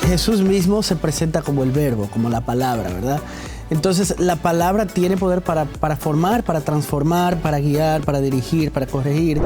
Jesús mismo se presenta como el verbo, como la palabra, ¿verdad? Entonces, la palabra tiene poder para formar, para transformar, para guiar, para dirigir, para corregir.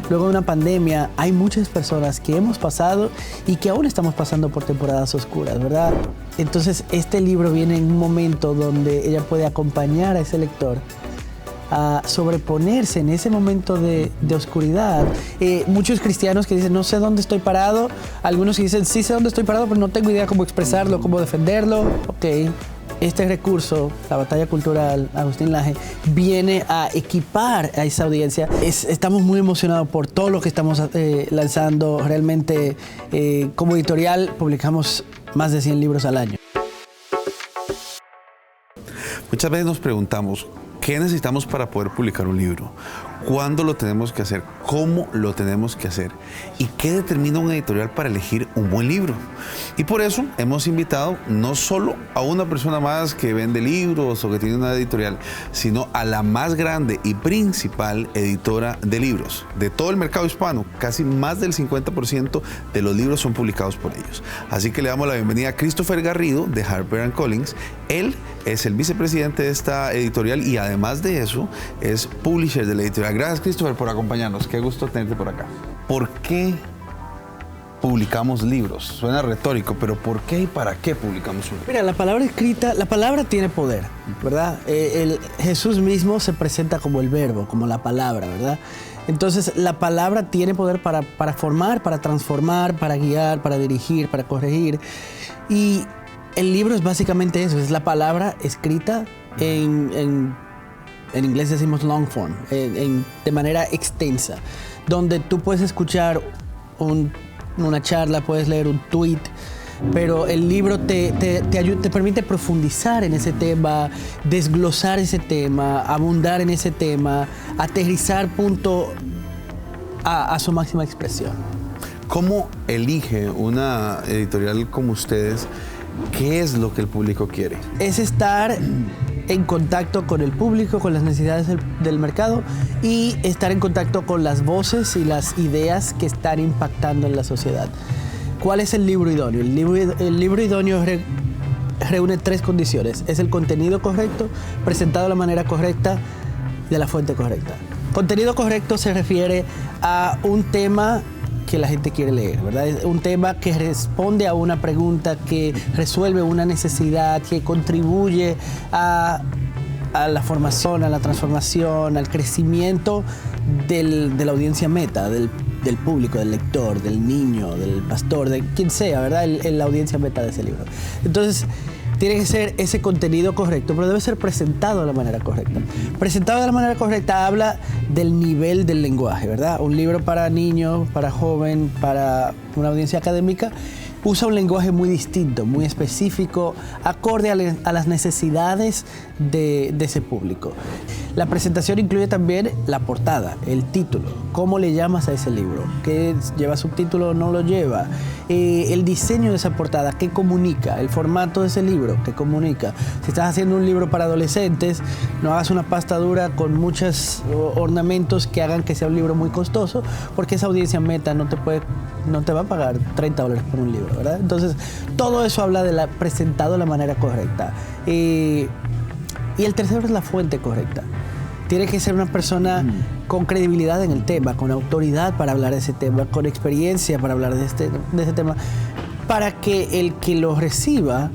Luego de una pandemia, hay muchas personas que hemos pasado y que aún estamos pasando por temporadas oscuras, ¿verdad? Entonces, este libro viene en un momento donde ella puede acompañar a ese lector a sobreponerse en ese momento de oscuridad. Muchos cristianos que dicen, no sé dónde estoy parado. Algunos que dicen, sí sé dónde estoy parado, pero no tengo idea cómo expresarlo, cómo defenderlo. Ok. Este recurso, la batalla cultural, Agustín Laje, viene a equipar a esa audiencia. Estamos muy emocionados por todo lo que estamos lanzando. Realmente, como editorial, publicamos más de 100 libros al año. Muchas veces nos preguntamos, ¿qué necesitamos para poder publicar un libro? ¿Cuándo lo tenemos que hacer? ¿Cómo lo tenemos que hacer? ¿Y qué determina un editorial para elegir un buen libro? Y por eso hemos invitado no solo a una persona más que vende libros o que tiene una editorial, sino a la más grande y principal editora de libros de todo el mercado hispano. Casi más del 50% de los libros son publicados por ellos. Así que le damos la bienvenida a Christopher Garrido de Harper & Collins. Él es el vicepresidente de esta editorial y además de eso es publisher de la editorial. Gracias, Christopher, por acompañarnos. Qué gusto tenerte por acá. ¿Por qué publicamos libros? Suena retórico, pero ¿por qué y para qué publicamos un libro? Mira, la palabra escrita, la palabra tiene poder, ¿verdad? Jesús mismo se presenta como el verbo, como la palabra, ¿verdad? Entonces, la palabra tiene poder para formar, para transformar, para guiar, para dirigir, para corregir. Y el libro es básicamente eso, es la palabra escrita en inglés decimos long form, de manera extensa, donde tú puedes escuchar una charla, puedes leer un tweet, pero el libro te permite profundizar en ese tema, desglosar ese tema, abundar en ese tema, aterrizar punto a su máxima expresión. ¿Cómo elige una editorial como ustedes? ¿Qué es lo que el público quiere? Es estar en contacto con el público, con las necesidades del mercado y estar en contacto con las voces y las ideas que están impactando en la sociedad. ¿Cuál es el libro idóneo? El libro idóneo reúne 3 condiciones. Es el contenido correcto, presentado de la manera correcta y de la fuente correcta. Contenido correcto se refiere a un tema que la gente quiere leer, ¿verdad? Es un tema que responde a una pregunta, que resuelve una necesidad, que contribuye a la formación, a la transformación, al crecimiento de la audiencia meta, del público, del lector, del niño, del pastor, de quien sea, ¿verdad? La audiencia meta de ese libro. Entonces, tiene que ser ese contenido correcto, pero debe ser presentado de la manera correcta. Presentado de la manera correcta habla del nivel del lenguaje, ¿verdad? Un libro para niños, para joven, para una audiencia académica, usa un lenguaje muy distinto, muy específico, acorde a las necesidades de ese público. La presentación incluye también la portada, el título, cómo le llamas a ese libro, qué lleva subtítulo o no lo lleva, el diseño de esa portada, qué comunica, el formato de ese libro, qué comunica. Si estás haciendo un libro para adolescentes, no hagas una pasta dura con muchos ornamentos que hagan que sea un libro muy costoso, porque esa audiencia meta no te va a pagar $30 por un libro, ¿verdad? Entonces, todo eso habla de presentado de la manera correcta. Y el tercero es la fuente correcta. Tiene que ser una persona con credibilidad en el tema, con autoridad para hablar de ese tema, con experiencia para hablar de ese tema, para que el que lo reciba,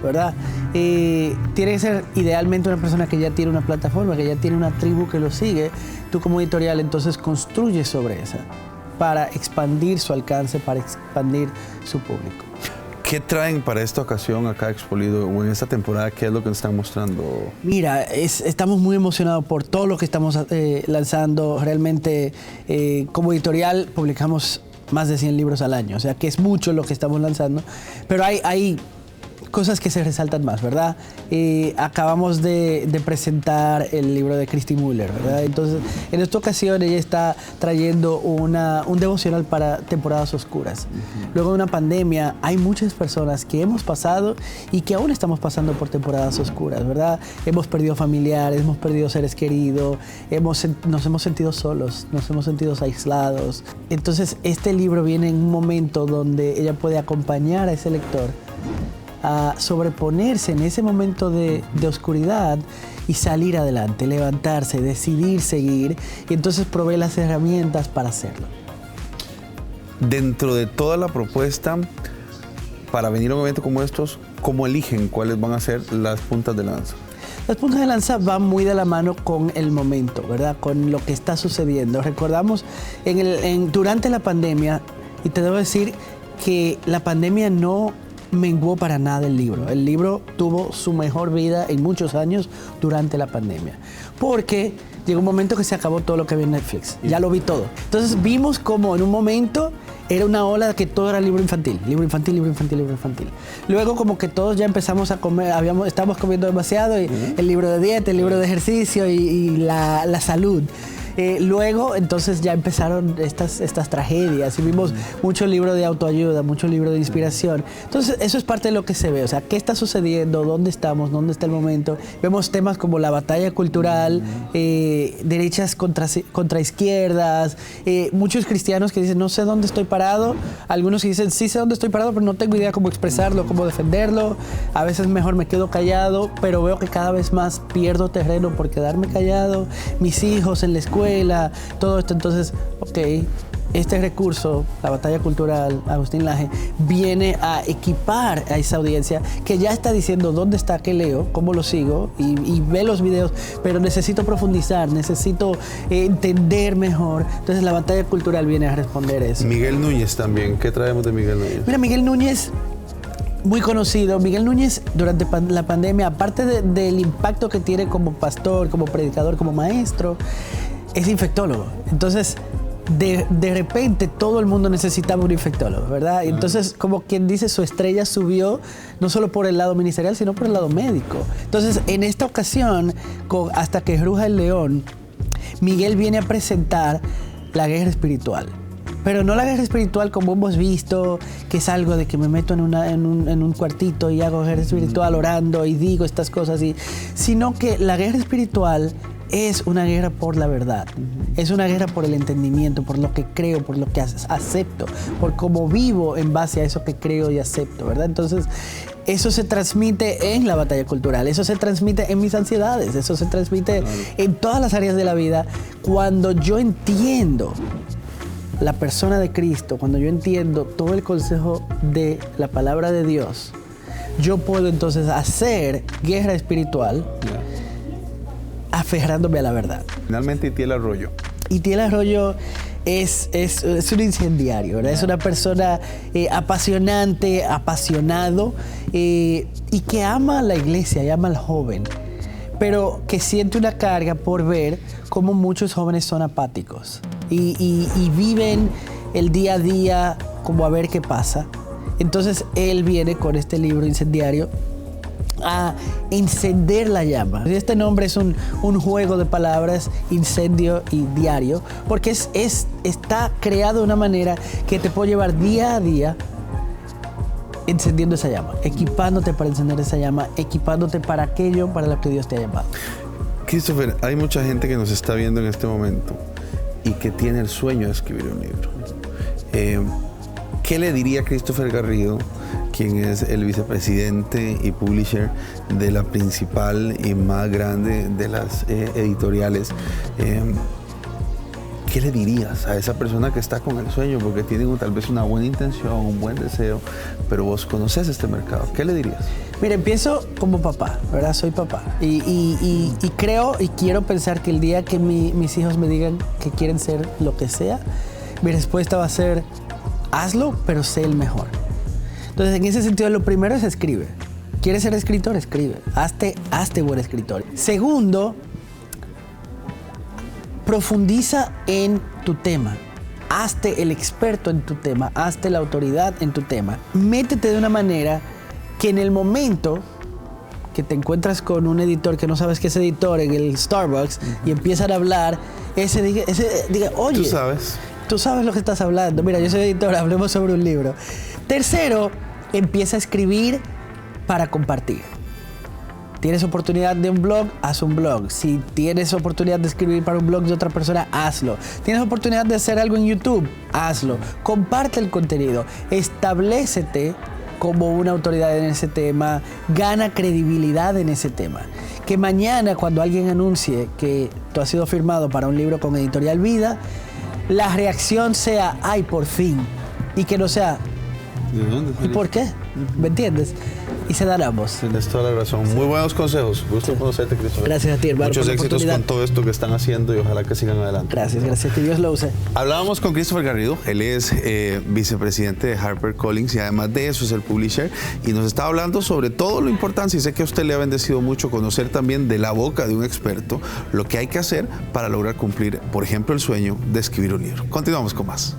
¿verdad? Tiene que ser idealmente una persona que ya tiene una plataforma, que ya tiene una tribu que lo sigue. Tú como editorial entonces construyes sobre esa para expandir su alcance, para expandir su público. ¿Qué traen para esta ocasión acá a Expolido o en esta temporada? ¿Qué es lo que nos están mostrando? Mira, estamos muy emocionados por todo lo que estamos lanzando. Realmente, como editorial, publicamos más de 100 libros al año. O sea, que es mucho lo que estamos lanzando. Pero hay cosas que se resaltan más, ¿verdad? Acabamos de presentar el libro de Christy Muller, ¿verdad? Entonces, en esta ocasión ella está trayendo un devocional para temporadas oscuras. Luego de una pandemia, hay muchas personas que hemos pasado y que aún estamos pasando por temporadas oscuras, ¿verdad? Hemos perdido familiares, hemos perdido seres queridos, nos hemos sentido solos, nos hemos sentido aislados. Entonces, este libro viene en un momento donde ella puede acompañar a ese lector a sobreponerse en ese momento de oscuridad y salir adelante, levantarse, decidir seguir, y entonces provee las herramientas para hacerlo. Dentro de toda la propuesta, para venir a un evento como estos, ¿cómo eligen cuáles van a ser las puntas de lanza? Las puntas de lanza van muy de la mano con el momento, ¿verdad? Con lo que está sucediendo. Recordamos durante la pandemia, y te debo decir que la pandemia no menguó para nada el libro. El libro tuvo su mejor vida en muchos años durante la pandemia. Porque llegó un momento que se acabó todo lo que había en Netflix. Ya lo vi todo. Entonces vimos como en un momento era una ola que todo era libro infantil. Libro infantil, libro infantil, libro infantil. Luego como que todos ya empezamos a comer, estábamos comiendo demasiado, y el libro de dieta, el libro de ejercicio y la salud. Luego, entonces ya empezaron estas tragedias y vimos mucho libro de autoayuda, mucho libro de inspiración. Entonces, eso es parte de lo que se ve. O sea, ¿qué está sucediendo? ¿Dónde estamos? ¿Dónde está el momento? Vemos temas como la batalla cultural, derechas contra izquierdas, muchos cristianos que dicen, no sé dónde estoy parado. Algunos que dicen, sí sé dónde estoy parado, pero no tengo idea cómo expresarlo, cómo defenderlo. A veces mejor me quedo callado, pero veo que cada vez más pierdo terreno por quedarme callado. Mis hijos en la escuela, todo esto. Entonces, ok, este recurso, la batalla cultural, Agustín Laje, viene a equipar a esa audiencia que ya está diciendo dónde está, qué leo, cómo lo sigo y ve los videos, pero necesito profundizar, necesito entender mejor. Entonces la batalla cultural viene a responder eso. Miguel Núñez también, ¿qué traemos de Miguel Núñez? Mira, Miguel Núñez, muy conocido. Miguel Núñez, durante la pandemia, aparte del impacto que tiene como pastor, como predicador, como maestro, es infectólogo. Entonces, de repente todo el mundo necesitaba un infectólogo, ¿verdad? Entonces, como quien dice, su estrella subió no solo por el lado ministerial, sino por el lado médico. Entonces, en esta ocasión, Hasta que ruja el león, Miguel viene a presentar la guerra espiritual. Pero no la guerra espiritual como hemos visto, que es algo de que me meto en un cuartito y hago guerra espiritual orando y digo estas cosas, sino que la guerra espiritual es una guerra por la verdad, es una guerra por el entendimiento, por lo que creo, por lo que acepto, por cómo vivo en base a eso que creo y acepto, ¿verdad? Entonces, eso se transmite en la batalla cultural, eso se transmite en mis ansiedades, eso se transmite en todas las áreas de la vida. Cuando yo entiendo la persona de Cristo, cuando yo entiendo todo el consejo de la palabra de Dios, yo puedo entonces hacer guerra espiritual aferrándome a la verdad. Finalmente, Itiel Arroyo. Itiel Arroyo es un incendiario, ¿verdad? Es una persona apasionante, apasionado, y que ama a la iglesia y ama al joven, pero que siente una carga por ver cómo muchos jóvenes son apáticos y viven el día a día como a ver qué pasa. Entonces él viene con este libro incendiario a encender la llama. Este nombre es un juego de palabras, incendio y diario, porque está creado de una manera que te puede llevar día a día encendiendo esa llama, equipándote para encender esa llama, equipándote para aquello para lo que Dios te ha llamado. Christopher, hay mucha gente que nos está viendo en este momento y que tiene el sueño de escribir un libro. ¿Qué le diría Christopher Garrido, quien es el vicepresidente y publisher de la principal y más grande de las editoriales? ¿Qué le dirías a esa persona que está con el sueño? Porque tienen tal vez una buena intención, un buen deseo, pero vos conoces este mercado. ¿Qué le dirías? Mira, empiezo como papá, ¿verdad? Soy papá. Y creo y quiero pensar que el día que mis hijos me digan que quieren ser lo que sea, mi respuesta va a ser, hazlo, pero sé el mejor. Entonces, en ese sentido, lo primero es escribe. ¿Quieres ser escritor? Escribe. Hazte buen escritor. Segundo, profundiza en tu tema. Hazte el experto en tu tema. Hazte la autoridad en tu tema. Métete de una manera que en el momento que te encuentras con un editor que no sabes que es editor en el Starbucks y empiezan a hablar, ese diga, oye, tú sabes lo que estás hablando, mira, yo soy editor, hablemos sobre un libro. Tercero, empieza a escribir para compartir. Tienes oportunidad de un blog, haz un blog. Si tienes oportunidad de escribir para un blog de otra persona, hazlo. Tienes oportunidad de hacer algo en YouTube, hazlo. Comparte el contenido. Establécete como una autoridad en ese tema. Gana credibilidad en ese tema. Que mañana, cuando alguien anuncie que tú has sido firmado para un libro con Editorial Vida, la reacción sea, ¡ay, por fin! Y que no sea, ¿de dónde? ¿y por qué? ¿Me entiendes? Y se dan ambos. Tienes toda la razón. Muy buenos consejos. Gusto conocerte, Christopher. Gracias a ti, hermano. Muchos éxitos con todo esto que están haciendo y ojalá que sigan adelante. Gracias. Que Dios lo use. Hablábamos con Christopher Garrido. Él es vicepresidente de HarperCollins y además de eso es el publisher. Y nos está hablando sobre todo lo importante. Y sé que a usted le ha bendecido mucho conocer también de la boca de un experto lo que hay que hacer para lograr cumplir, por ejemplo, el sueño de escribir un libro. Continuamos con más.